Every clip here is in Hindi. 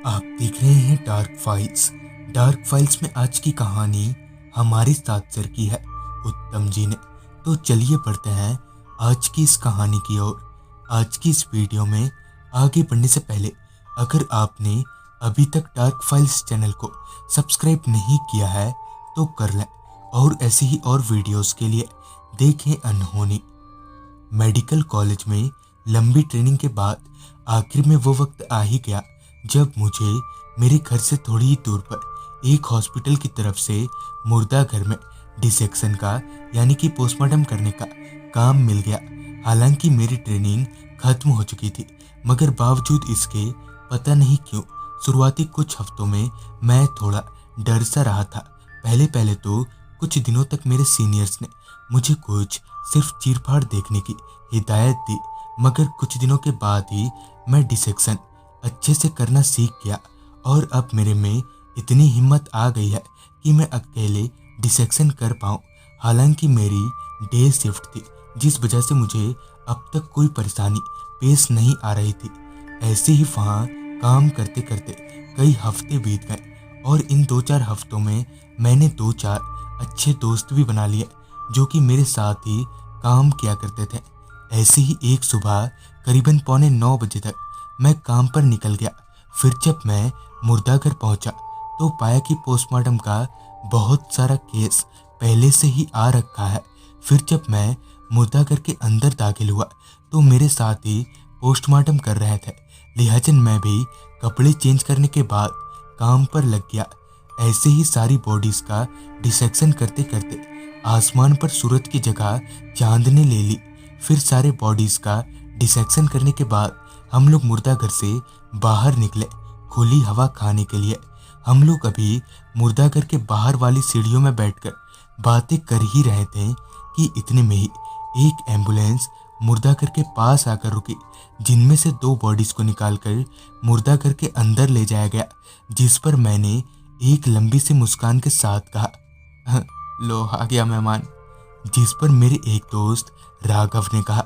आप देख रहे हैं डार्क फाइल्स। डार्क फाइल्स में आज की कहानी हमारे साथ शेयर की है उत्तम जी ने। तो चलिए बढ़ते हैं आज की इस कहानी की ओर। आज की इस वीडियो में आगे बढ़ने से पहले अगर आपने अभी तक डार्क फाइल्स चैनल को सब्सक्राइब नहीं किया है तो कर लें और ऐसे ही और वीडियोस के लिए देखें अनहोनी। मेडिकल कॉलेज में लंबी ट्रेनिंग के बाद आखिर में वो वक्त आ ही गया जब मुझे मेरे घर से थोड़ी ही दूर पर एक हॉस्पिटल की तरफ से मुर्दा घर में डिसेक्शन का यानी कि पोस्टमार्टम करने का काम मिल गया। हालांकि मेरी ट्रेनिंग खत्म हो चुकी थी, मगर बावजूद इसके पता नहीं क्यों शुरुआती कुछ हफ्तों में मैं थोड़ा डर सा रहा था। पहले पहले तो कुछ दिनों तक मेरे सीनियर्स ने मुझे कुछ सिर्फ चीरफाड़ देखने की हिदायत दी, मगर कुछ दिनों के बाद ही मैं डिसेक्शन अच्छे से करना सीख गया और अब मेरे में इतनी हिम्मत आ गई है कि मैं अकेले डिसेक्शन कर पाऊँ। हालांकि मेरी डे शिफ्ट थी, जिस वजह से मुझे अब तक कोई परेशानी पेश नहीं आ रही थी। ऐसे ही वहाँ काम करते करते कई हफ्ते बीत गए और इन 2-4 हफ्तों में मैंने 2-4 अच्छे दोस्त भी बना लिए जो कि मेरे साथ ही काम किया करते थे। ऐसे ही एक सुबह करीबन 8:45 बजे तक मैं काम पर निकल गया। फिर जब मैं मुर्दा घर पहुंचा तो पाया कि पोस्टमार्टम का बहुत सारा केस पहले से ही आ रखा है। फिर जब मैं मुर्दा घर के अंदर दाखिल हुआ तो मेरे साथ ही पोस्टमार्टम कर रहे थे, लिहाजन मैं भी कपड़े चेंज करने के बाद काम पर लग गया। ऐसे ही सारी बॉडीज का डिसेक्शन करते करते आसमान पर सूरज की जगह चांद ने ले ली। फिर सारे बॉडीज का डिसेक्शन करने के बाद हम लोग मुर्दा घर से बाहर निकले खुली हवा खाने के लिए। हम लोग अभी मुर्दा घर के बाहर वाली सीढ़ियों में बैठकर बातें कर ही रहे थे कि इतने में ही एक एम्बुलेंस मुर्दा घर के पास आकर रुकी, जिनमें से 2 बॉडीज को निकालकर मुर्दा घर के अंदर ले जाया गया। जिस पर मैंने एक लंबी सी मुस्कान के साथ कहा, लो आ गया मेहमान। जिस पर मेरे एक दोस्त राघव ने कहा,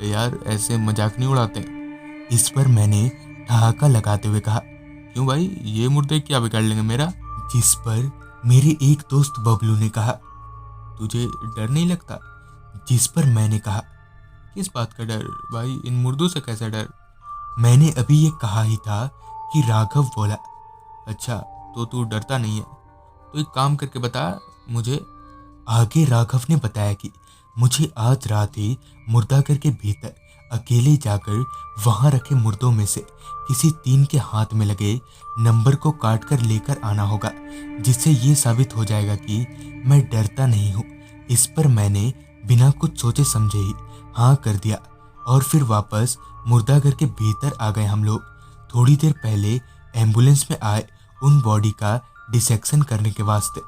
यार ऐसे मजाक नहीं उड़ाते। इस पर मैंने ठहाका लगाते हुए कहा, क्यों भाई, ये मुर्दे क्या बिगाड़ लेंगे मेरा। जिस पर मेरे एक दोस्त बबलू ने कहा, तुझे डर नहीं लगता। जिस पर मैंने कहा, किस बात का डर भाई, इन मुर्दों से कैसा डर। मैंने अभी ये कहा ही था कि राघव बोला, अच्छा तो तू डरता नहीं है, तो एक काम करके बता मुझे। आगे राघव ने बताया कि मुझे आज रात ही मुर्दाघर के भीतर अकेले जाकर वहां रखे मुर्दों में से किसी 3 के हाथ में लगे नंबर को काट कर लेकर आना होगा, जिससे ये साबित हो जाएगा कि मैं डरता नहीं हूँ। इस पर मैंने बिना कुछ सोचे समझे ही हाँ कर दिया और फिर वापस मुर्दाघर के भीतर आ गए हम लोग। थोड़ी देर पहले एम्बुलेंस में आए उन बॉडी का डिसेक्शन करने के वास्ते।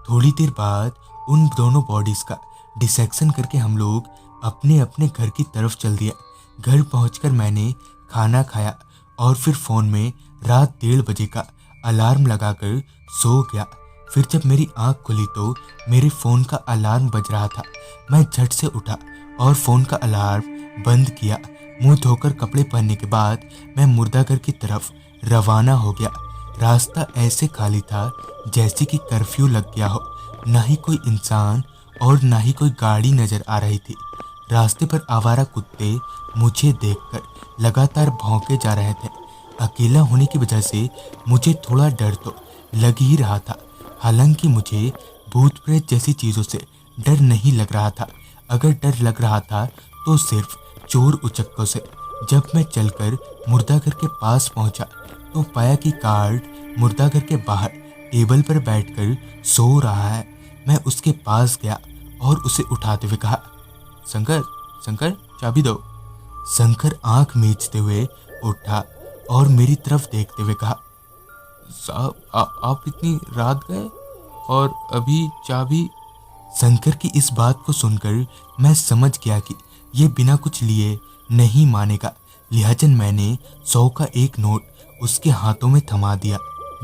थोड़ी देर बाद उन दोनों बॉडीज का डिसेक्शन करके हम लोग अपने अपने घर की तरफ चल दिए। घर पहुंचकर मैंने खाना खाया और फिर फ़ोन में रात 1:30 बजे का अलार्म लगाकर सो गया। फिर जब मेरी आंख खुली तो मेरे फ़ोन का अलार्म बज रहा था। मैं झट से उठा और फ़ोन का अलार्म बंद किया। मुंह धोकर कपड़े पहनने के बाद मैं मुर्दाघर की तरफ रवाना हो गया। रास्ता ऐसे खाली था जैसे कि कर्फ्यू लग गया हो। ना ही कोई इंसान और ना ही कोई गाड़ी नजर आ रही थी। रास्ते पर आवारा कुत्ते मुझे देखकर लगातार भौंके जा रहे थे। अकेला होने की वजह से मुझे थोड़ा डर तो लग ही रहा था। हालांकि मुझे भूत प्रेत जैसी चीज़ों से डर नहीं लग रहा था। अगर डर लग रहा था तो सिर्फ चोर उचक्कों से। जब मैं चलकर मुर्दाघर के पास पहुंचा तो पाया कि कार्ड मुर्दाघर के बाहर टेबल पर बैठकर सो रहा है। मैं उसके पास गया और उसे उठाते हुए कहा, शंकर शंकर चाबी दो। शंकर आंख मीचते हुए उठा और मेरी तरफ देखते हुए कहा, साहब आप इतनी रात गए और अभी चाबी। शंकर की इस बात को सुनकर मैं समझ गया कि ये बिना कुछ लिए नहीं मानेगा, लिहाजन मैंने 100 का एक नोट उसके हाथों में थमा दिया,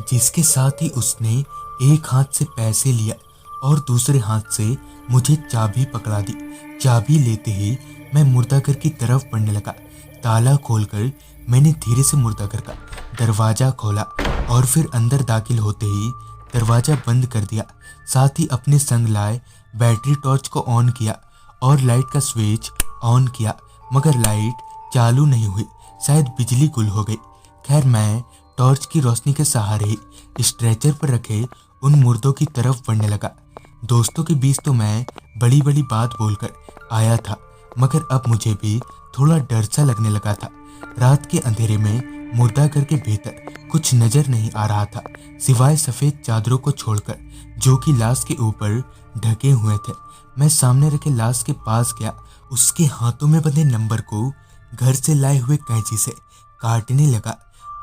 जिसके साथ ही उसने एक हाथ से पैसे लिया और दूसरे हाथ से मुझे चाबी पकड़ा दी। चाबी लेते ही मैं मुर्दाघर की तरफ बढ़ने लगा। ताला खोलकर मैंने धीरे से मुर्दाघर का दरवाजा खोला और फिर अंदर दाखिल होते ही दरवाजा बंद कर दिया। साथ ही अपने संग लाए बैटरी टॉर्च को ऑन किया और लाइट का स्विच ऑन किया, मगर लाइट चालू नहीं हुई। शायद बिजली गुल हो गई। खैर, मैं टॉर्च की रोशनी के सहारे स्ट्रेचर पर रखे उन मुर्दों की तरफ बढ़ने लगा। दोस्तों के बीच तो मैं बड़ी बड़ी बात बोलकर आया था, मगर अब मुझे भी थोड़ा डर सा लगने लगा था। रात के अंधेरे में मुर्दा घर के भीतर कुछ नजर नहीं आ रहा था, सिवाय सफेद चादरों को छोड़कर, जो कि लाश के ऊपर ढके हुए थे। मैं सामने रखे लाश के पास गया। उसके हाथों में बंधे नंबर को घर से लाए हुए कैंची से काटने लगा।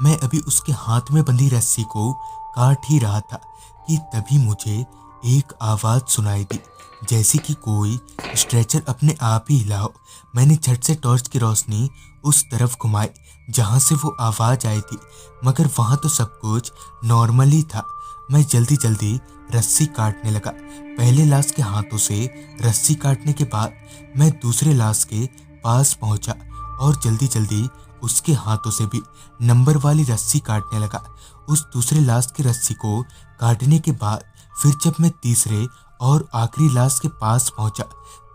मैं अभी उसके हाथ में बंधी रस्सी को काट ही रहा था कि तभी मुझे एक आवाज सुनाई दी, जैसे कि कोई स्ट्रेचर अपने आप ही हिला हो। मैंने झट से टॉर्च की रोशनी उस तरफ घुमाई जहां से वो आवाज आई थी, मगर वहां तो सब कुछ नॉर्मल ही था। मैं जल्दी जल्दी रस्सी काटने लगा। पहले लाश के हाथों से रस्सी काटने के बाद मैं दूसरे लाश के पास पहुंचा और जल्दी जल्दी उसके हाथों से भी नंबर वाली रस्सी काटने लगा। उस दूसरे लाश की रस्सी को काटने के बाद फिर जब मैं तीसरे और आखिरी लाश के पास पहुंचा,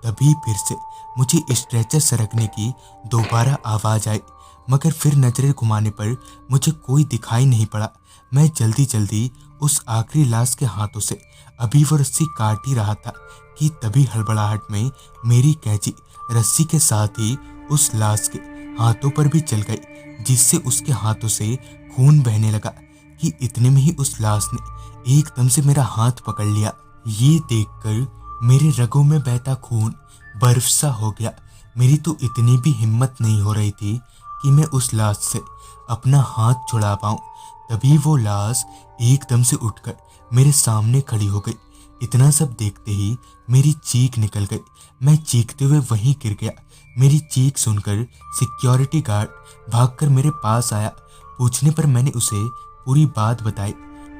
तभी फिर से मुझे स्ट्रेचर सरकने की दोबारा आवाज आई, मगर फिर नजरें घुमाने पर मुझे कोई दिखाई नहीं पड़ा। मैं जल्दी जल्दी उस आखिरी लाश के हाथों से अभी वो रस्सी काट ही रहा था कि तभी हड़बड़ाहट में मेरी कैंची रस्सी के साथ ही उस लाश के हाथों पर भी चल गई, जिससे उसके हाथों से खून बहने लगा कि इतने में ही उस लाश ने एकदम से मेरा हाथ पकड़ लिया। ये देखकर मेरे रगों में बहता खून बर्फ सा हो गया। मेरी तो इतनी भी हिम्मत नहीं हो रही थी कि मैं उस लाश से अपना हाथ छुड़ा पाऊं। तभी वो लाश एकदम से उठकर मेरे सामने खड़ी हो गई। इतना सब देखते ही मेरी चीख निकल गई। मैं चीखते हुए वहीं गिर गया। मेरी चीख सुनकर सिक्योरिटी गार्ड भागकर मेरे पास आया। पूछने पर मैंने उसे पूरी बात बताई।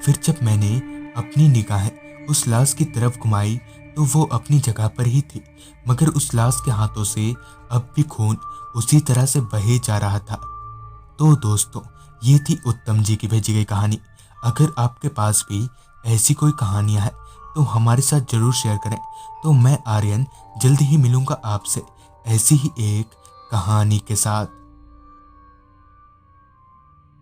फिर जब मैंने अपनी निगाहें उस लाश की तरफ घुमाई तो वो अपनी जगह पर ही थी, मगर उस लाश के हाथों से अब भी खून उसी तरह से बहे जा रहा था। तो दोस्तों, ये थी उत्तम जी की भेजी गई कहानी। अगर आपके पास भी ऐसी कोई कहानियां हैं तो हमारे साथ जरूर शेयर करें। तो मैं आर्यन जल्दी ही मिलूंगा आपसे ऐसी ही एक कहानी के साथ।